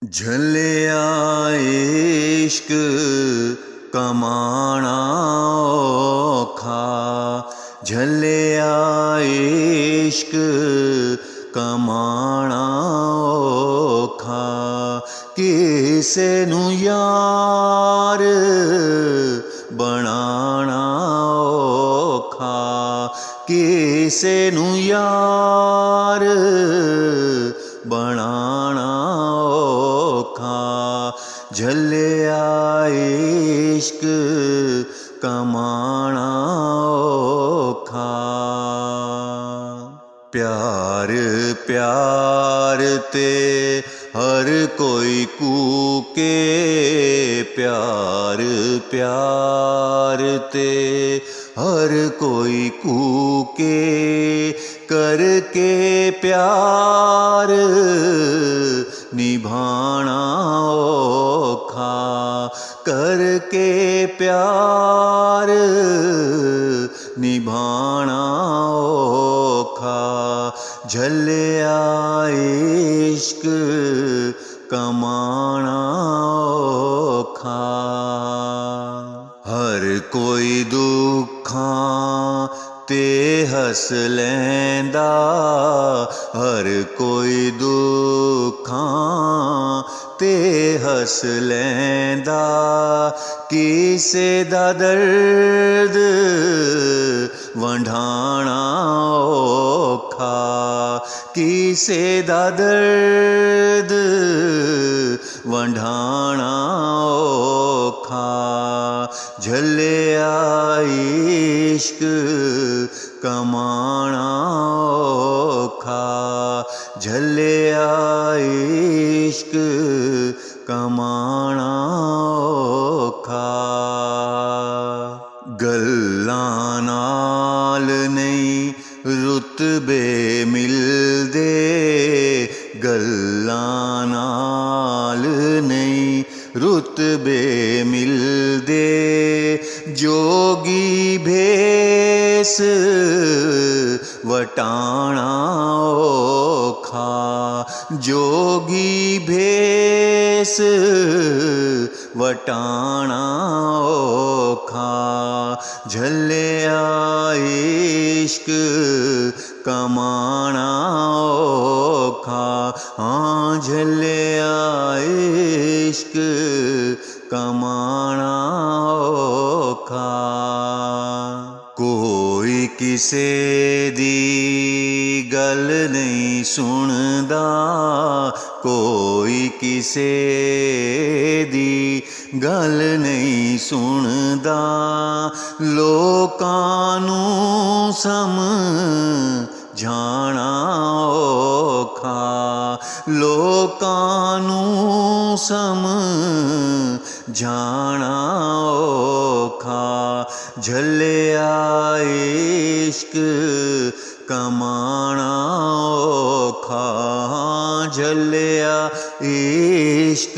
झलिया इश्क कमाना औखा, झलिया इश्क कमाना औखा। किसे नू यार बनाना औखा, किसे नू यार बनाना औखा। झलिया इश्क कमाना औखा। प्यार प्यार ते हर कोई कूके, प्यार प्यार ते हर कोई कूके। करके प्यार निभाना औखा, करके प्यार निभाना औखा। झलिया इश्क कमाना औखा। हर कोई दुखां ते हस लैंदा, हर कोई दुखां ते हस लैंदा। किसे दा दर्द वंढाना औखा, किसे दा दर्द वंढाना औखा। झलिया इश्क कमाना औखा, झलिया इश्क कमाना औखा। गल्लां नाल नहीं रुतबे मिलदे, गल्लां नाल नहीं रुतबे मिलदे। जोगी भेस वटाना औखा, जोगी भेस वटाना औखा। झलिया इश्क कमाना औखा, हाँ झलिया इश्क कमाना औखा। कोई किसे दी गल नहीं सुनदा, कोई किसे दी गल नहीं सुनदा। लोकां नू समझाना औखा, लोकां नू समझाना औखा। झलिया इश्क कमाना औखा, झलिया इश्क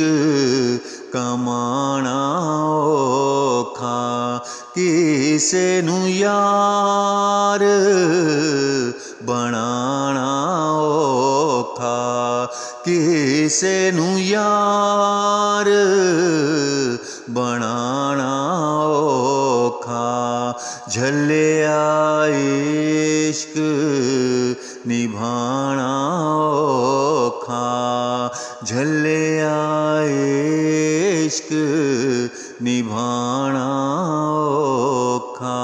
कमाना औखा। किसे नू यार बनाना औखा, किसे नू यार बनाना औखा। झलिया इश्क निभाना औखा, झलिया इश्क निभाना औखा।